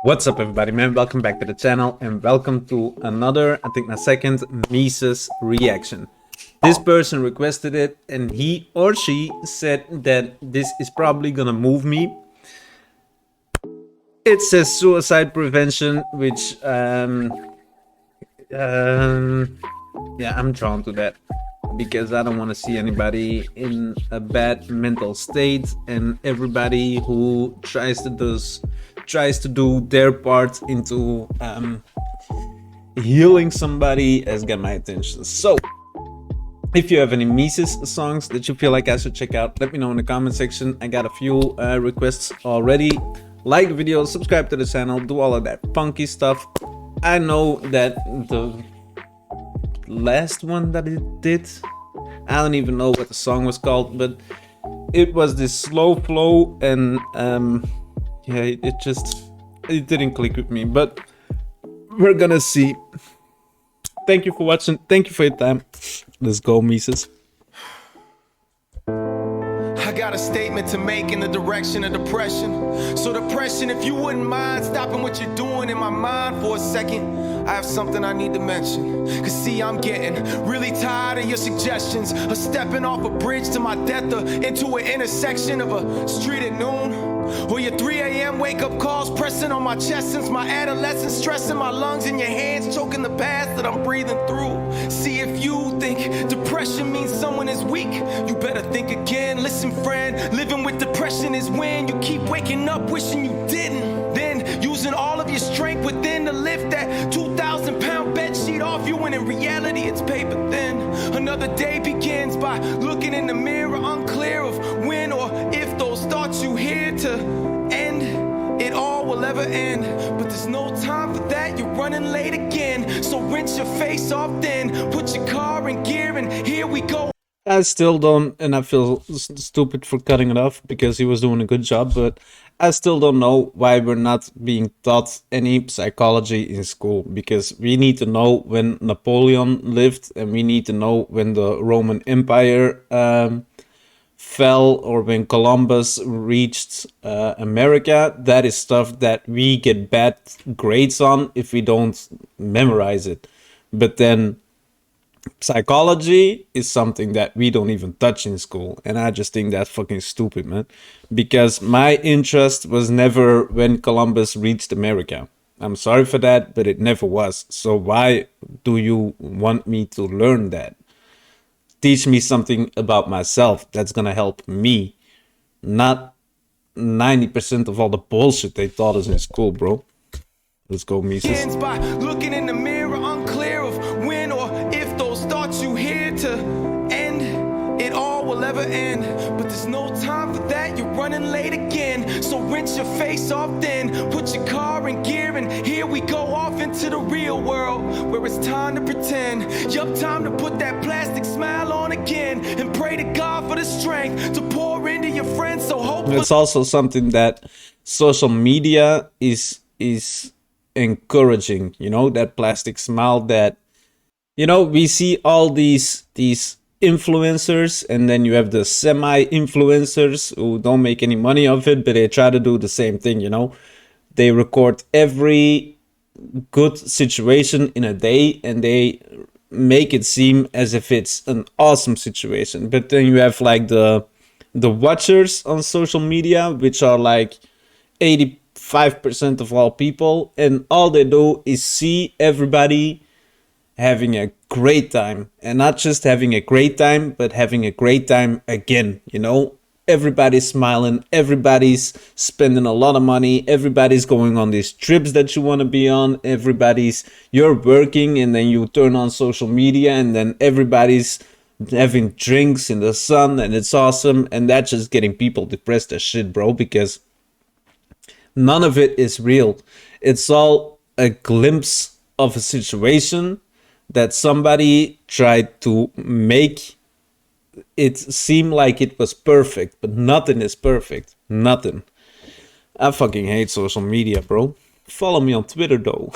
What's up everybody, man? Welcome back to the channel and welcome to another, I think my second Mesus reaction. This person requested it and he or she said that this is probably gonna move me. It says suicide prevention, which yeah, I'm drawn to that because I don't want to see anybody in a bad mental state, and everybody who tries to do their part into healing somebody has got my attention. So if you have any Mesus songs that you feel like I should check out, let me know in the comment section. I got a few requests already. Like the video, subscribe to the channel, do all of that funky stuff. I know that the last one that it did, I don't even know what the song was called, but it was this slow flow and yeah, it didn't click with me, but we're gonna see. Thank you for watching, thank you for your time. Let's go, Mesus. I got a statement to make in the direction of depression. So depression, if you wouldn't mind stopping what you're doing in my mind for a second, I have something I need to mention. Cause see, I'm getting really tired of your suggestions of stepping off a bridge to my death or into an intersection of a street at noon. Or your 3 a.m. wake-up calls pressing on my chest since my adolescence, stressing my lungs in your hands, choking the past that I'm breathing through. See, if you think depression means someone is weak, you better think again. Listen, friend, living with depression is when you keep waking up wishing you didn't. Then using all of your strength within to lift that 2,000-pound bed sheet off you, when in reality it's paper thin. Another day begins by looking in the mirror, unclear of when or if those thoughts you hear to end, it all will ever end. But there's no time for that, you're running late again. So rinse your face off then, put your car in gear, and here we go. I still don't, and I feel stupid for cutting it off because he was doing a good job, but I still don't know why we're not being taught any psychology in school, because we need to know when Napoleon lived, and we need to know when the Roman Empire fell, or when Columbus reached America. That is stuff that we get bad grades on if we don't memorize it. But then psychology is something that we don't even touch in school, and I just think that's fucking stupid, man, because my interest was never when Columbus reached America. I'm sorry for that, but it never was. So why do you want me to learn that? Teach me something about myself that's gonna help me, not 90% of all the bullshit they taught us in school, bro. Let's go, Mesus. By looking in the mirror, unclear of when or if those thoughts you hear to end, it all will ever end. But there's no time for that, you're running late again. So rinse your face off then, put your car in gear, and here we go off into the real world, where it's time to pretend. Yup, time to put that plastic smile on again, and pray to God for the strength to pour into your friends. So hopefully it's also something that social media is encouraging, you know, that plastic smile, that, you know, we see all these influencers, and then you have the semi-influencers who don't make any money of it, but they try to do the same thing, you know. They record every good situation in a day and they make it seem as if it's an awesome situation. But then you have like the watchers on social media, which are like 85% of all people, and all they do is see everybody having a great time, and not just having a great time, but having a great time again, you know. Everybody's smiling, everybody's spending a lot of money, everybody's going on these trips that you want to be on, you're working and then you turn on social media and then everybody's having drinks in the sun and it's awesome, and that's just getting people depressed as shit, bro, because none of it is real. It's all a glimpse of a situation that somebody tried to make it seem like it was perfect, but nothing is perfect. Nothing. I fucking hate social media, bro. Follow me on Twitter, though.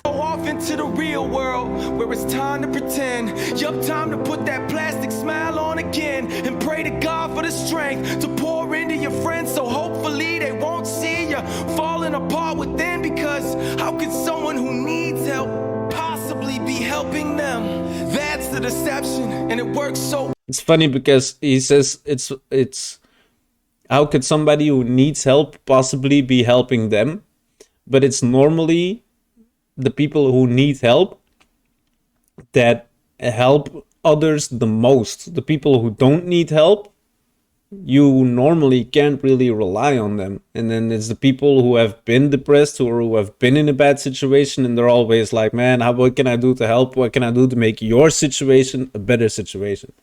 Off into the real world, where it's time to pretend. Yup, time to put that plastic smile on again, and pray to God for the strength to pour into your friends, so hopefully they won't Because how could someone who needs help possibly be helping them? That's the deception, and it works so. It's funny because he says it's how could somebody who needs help possibly be helping them? But it's normally the people who need help that help others the most. The people who don't need help, you normally can't really rely on them. And then it's the people who have been depressed or who have been in a bad situation, and they're always like, man, what can I do to help? What can I do to make your situation a better situation?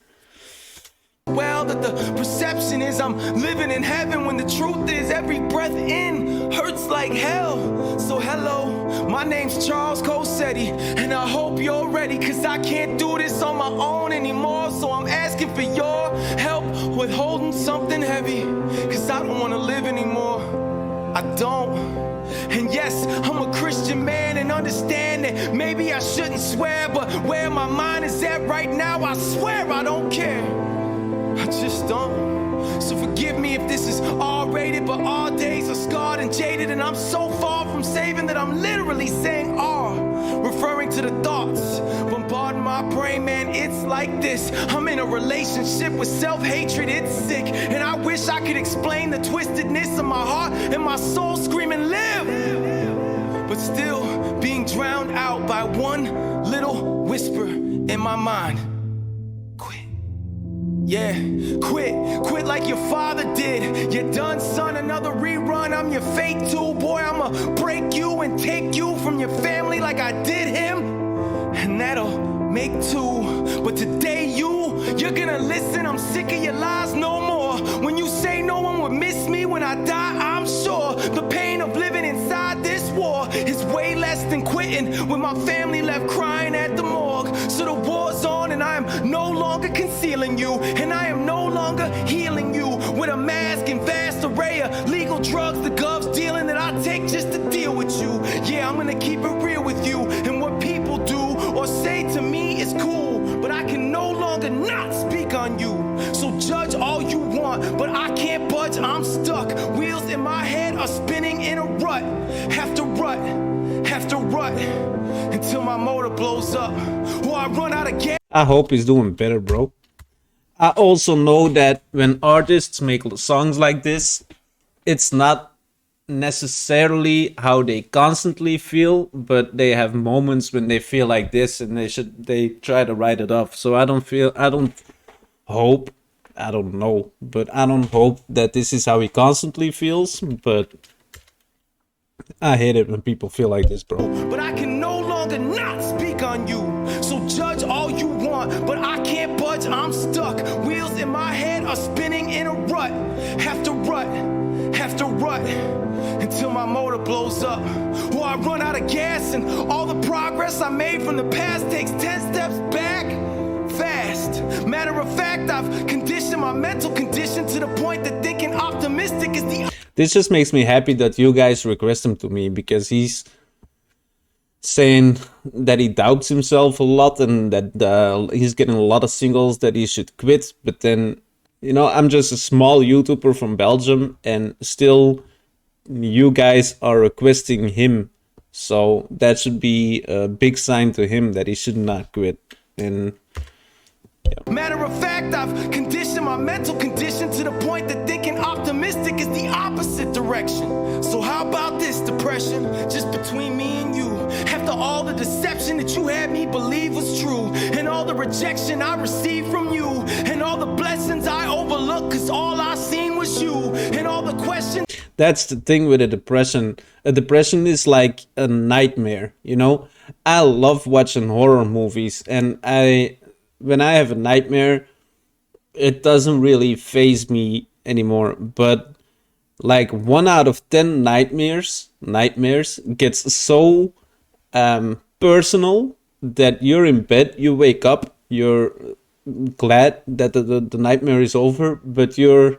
Well, that the perception is I'm living in heaven, when the truth is every breath in hurts like hell. So hello, my name's Charles Cosetti, and I hope you're ready, cause I can't do this on my own anymore. So I'm asking for your help with holding something heavy, cause I don't wanna live anymore. I don't. And yes, I'm a Christian man and understand that maybe I shouldn't swear, but where my mind is at right now, I swear I don't care. I just don't. So forgive me if this is R-rated, but all days are scarred and jaded, and I'm so far from saving that I'm literally saying R, referring to the thoughts bombarding my brain. Man, it's like this. I'm in a relationship with self-hatred, it's sick, and I wish I could explain the twistedness of my heart and my soul screaming live, but still being drowned out by one little whisper in my mind. Yeah, quit like your father did. You're done, son, another rerun. I'm your fate too, boy. I'ma break you and take you from your family like I did him, and that'll make two. But today you're gonna listen. I'm sick of your lies no more. When you say no one would miss me when I die, I'm sure the pain of living inside this war is way less than quitting with my family left crying at the morgue. So the war's on, and I am no longer concealing you, and I am no longer healing you with a mask and vast array of legal drugs, the gloves dealing that I take just to deal with you. Yeah, I'm gonna keep it real with you, and what people do or say to me is cool, but I can no longer not speak on you. So judge all you want, but I can't budge, I'm stuck. Wheels in my head are spinning in a rut. Have to rut until my motor blows up, or I run out of gas. I hope he's doing better, bro. I also know that when artists make songs like this, it's not necessarily how they constantly feel, but they have moments when they feel like this, and they try to write it off. So I don't hope that this is how he constantly feels, but I hate it when people feel like this, bro. But I can no longer not speak on you. So judge all you want, but I can't budge, I'm stuck. Wheels in my head are spinning in a rut. Have to rut until my motor blows up, or I run out of gas, and all the progress I made from the past takes 10 steps back fast. Matter of fact, I've conditioned my mental condition to the point that thinking optimistic is the... This just makes me happy that you guys request him to me, because he's saying that he doubts himself a lot, and that he's getting a lot of singles that he should quit. But then, you know, I'm just a small YouTuber from Belgium, and still you guys are requesting him. So that should be a big sign to him that he should not quit. And yeah. Matter of fact, I've conditioned my mental condition to the point that thinking optimistic is the opposite direction. So how about this, depression, just between me and you? After all the deception that you had me believe was true, and all the rejection I received from you, and all the blessings I overlooked cause all I seen was you, and all the questions... That's the thing with a depression. A depression is like a nightmare, you know? I love watching horror movies, and when I have a nightmare, it doesn't really faze me anymore. But like 1 out of 10 nightmares gets so personal that you're in bed, you wake up, you're glad that the nightmare is over, but you're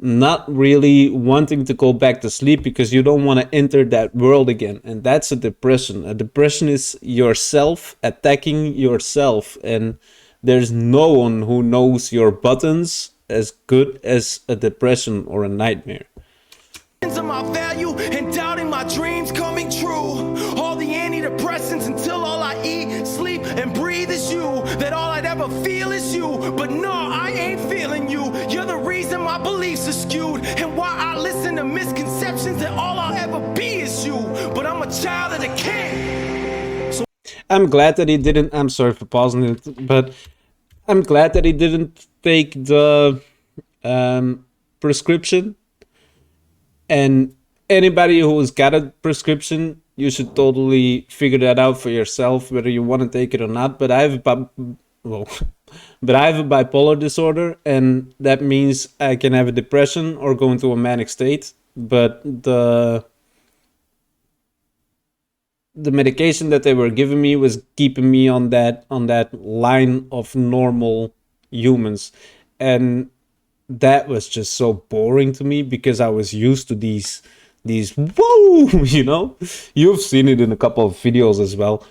not really wanting to go back to sleep because you don't want to enter that world again. And that's a depression. A depression is yourself attacking yourself, and there's no one who knows your buttons as good as a depression or a nightmare. ...of my value and doubting my dreams coming true. you, but no, I ain't feeling you. You're the reason my beliefs are skewed, and why I listen to misconceptions that all I'll ever be is you. But I'm a child of the king. So I'm glad that he didn't. I'm sorry for pausing it, but I'm glad that he didn't take the prescription. And anybody who's got a prescription, you should totally figure that out for yourself, whether you want to take it or not. But I have but I have a bipolar disorder, and that means I can have a depression or go into a manic state. But the medication that they were giving me was keeping me on that line of normal humans, and that was just so boring to me because I was used to these whoa, you know, you've seen it in a couple of videos as well.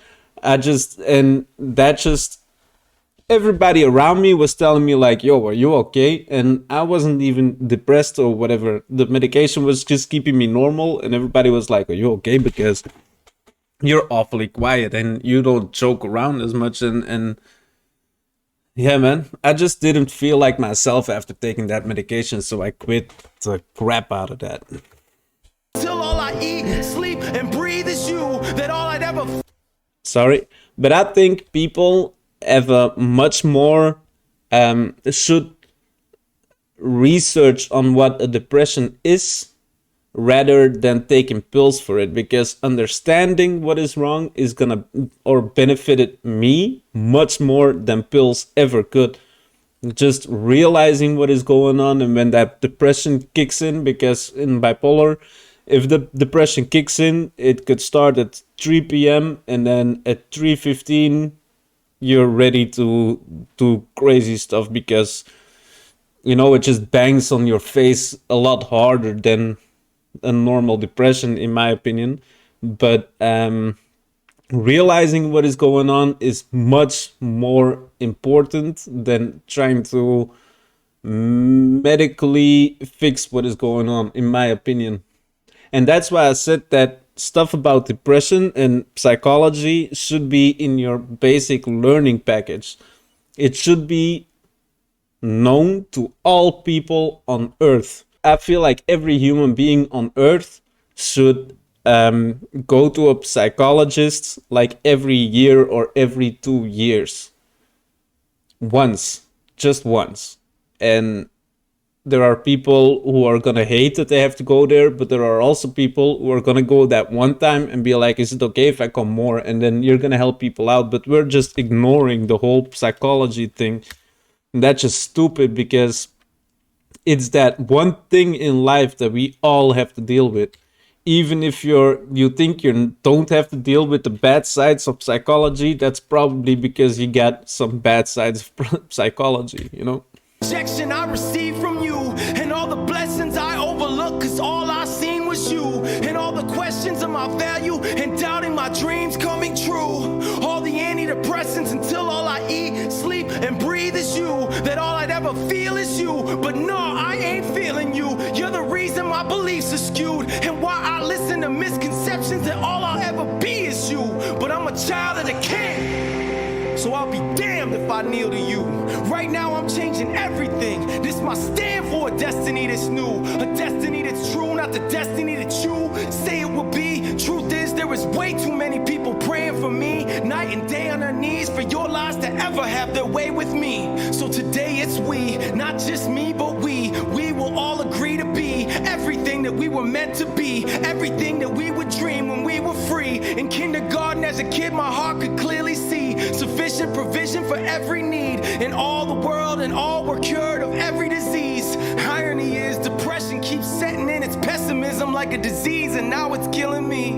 Everybody around me was telling me like, yo, are you okay? And I wasn't even depressed or whatever. The medication was just keeping me normal, and everybody was like, are you okay? Because you're awfully quiet and you don't joke around as much. And yeah, man, I just didn't feel like myself after taking that medication, so I quit the crap out of that. till all I eat, sleep, and breathe is you, that all I'd ever Sorry, but I think people have a much more should research on what a depression is rather than taking pills for it, because understanding what is wrong is gonna or benefited me much more than pills ever could. Just realizing what is going on, and when that depression kicks in, because in bipolar, if the depression kicks in, it could start at 3 p.m. and then at 3:15 you're ready to do crazy stuff, because you know it just bangs on your face a lot harder than a normal depression, in my opinion. But realizing what is going on is much more important than trying to medically fix what is going on, in my opinion. And that's why I said that stuff about depression and psychology should be in your basic learning package. It should be known to all people on Earth. I feel like every human being on Earth should go to a psychologist like every year or every 2 years. Once, just once. And there are people who are gonna hate that they have to go there, but there are also people who are gonna go that one time and be like, is it okay if I come more? And then you're gonna help people out. But we're just ignoring the whole psychology thing. And that's just stupid, because it's that one thing in life that we all have to deal with. Even if you think you don't have to deal with the bad sides of psychology, that's probably because you got some bad sides of psychology, you know? rejection I received from you, and all the blessings I overlooked, cause all I seen was you, and all the questions of my value, and doubting my dreams coming true. All the antidepressants until all I eat, sleep, and breathe is you, that all I'd ever feel is you. But no, I ain't feeling you. You're the reason my beliefs are skewed, and why I listen to misconceptions that all I'll ever be is you. But I'm a child of the king, so I'll be damned if I kneel to you. Right now I'm changing everything. This my stand for a destiny that's new, a destiny that's true, not the destiny that you say it will be. Truth is, there is way too many people praying for me, night and day on their knees, for your lies to ever have their way with me. So today it's we, not just me, but we will all agree to be everything that we were meant to be, everything that we would dream when we were free. In kindergarten as a kid, my heart could clearly see sufficient provision for every need in all the world, and all were cured of every disease. Irony is, depression keeps setting in its pessimism like a disease, and now it's killing me,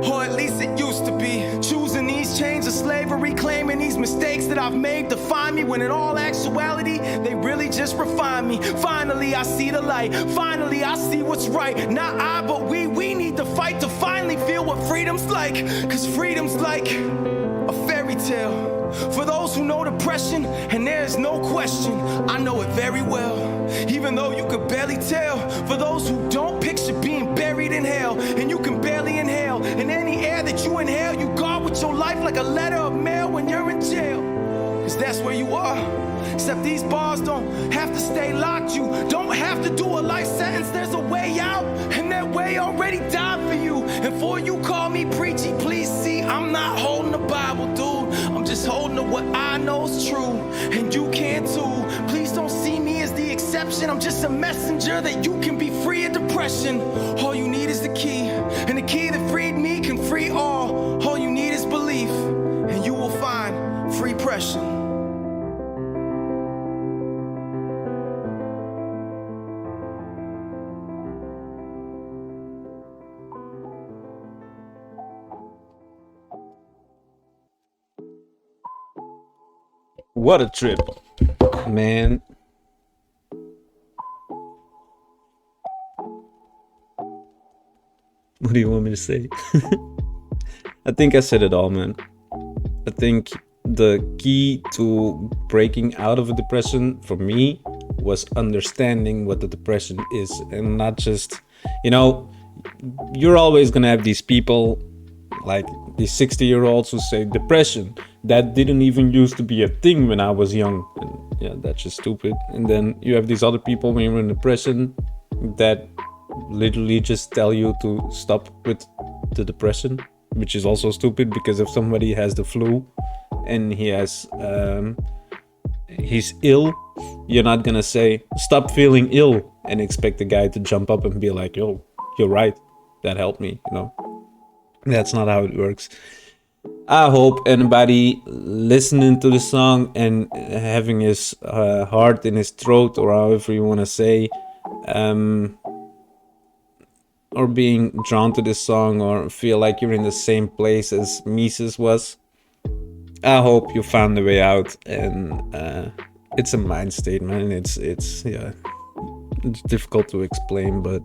or at least it used to be. Choosing these chains of slavery, claiming these mistakes that I've made define me, when in all actuality they really just refine me. Finally I see the light, finally I see what's right. Not I, but we need to fight to finally feel what freedom's like, cause freedom's like a fairy tale for those who know depression, and there is no question, I know it very well, even though you could barely tell. For those who don't, picture being buried in hell, and you can barely inhale, and any air that you inhale, you guard with your life like a letter of mail when you're in jail, cause that's where you are. Except these bars don't have to stay locked. You don't have to do a life sentence. There's a way out, and that way already died for you. And for you call me preachy, please see, I'm not holding the Bible, dude. I'm just holding to what I know is true, and you can too. Please don't see me as the exception. I'm just a messenger that you can be free of depression. All you need is the key, and the key that freed me can free all. All you need is belief, and you will find Freepression. What a trip, man. What do you want me to say? I think I said it all, man. I think the key to breaking out of a depression for me was understanding what the depression is, and not just, you're always gonna have these people like these 60-year-olds who say depression, that didn't even used to be a thing when I was young, and yeah, that's just stupid. And then you have these other people when you're in depression that literally just tell you to stop with the depression, which is also stupid, because if somebody has the flu and he's ill, you're not gonna say stop feeling ill and expect the guy to jump up and be like, yo, you're right, that helped me. That's not how it works. I hope anybody listening to the song and having his heart in his throat, or however you want to say, or being drawn to this song, or feel like you're in the same place as Mesus was, I hope you found the way out. And it's a mind state, man. It's difficult to explain, but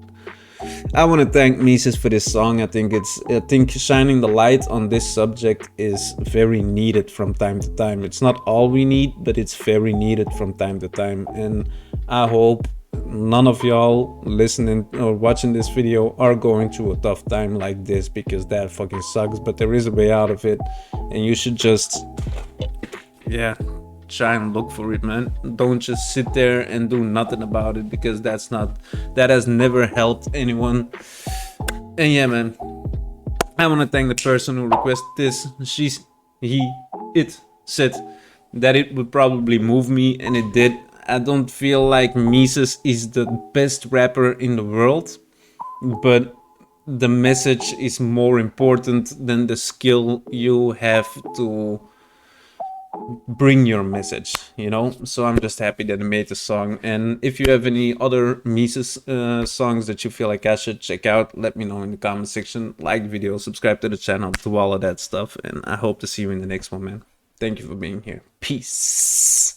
I want to thank Mesus for this song. I think shining the light on this subject is very needed from time to time. It's not all we need, but it's very needed from time to time. And I hope none of y'all listening or watching this video are going through a tough time like this, because that fucking sucks. But there is a way out of it, and you should just, try and look for it, man. Don't just sit there and do nothing about it, because that has never helped anyone. And yeah, man, I want to thank the person who requested this. It said that it would probably move me, and it did. I don't feel like Mesus is the best rapper in the world, but the message is more important than the skill you have to bring your message, So I'm just happy that I made the song. And if you have any other Mesus songs that you feel like I should check out, let me know in the comment section. Like the video, subscribe to the channel, do all of that stuff, and I hope to see you in the next one, man. Thank you for being here. Peace.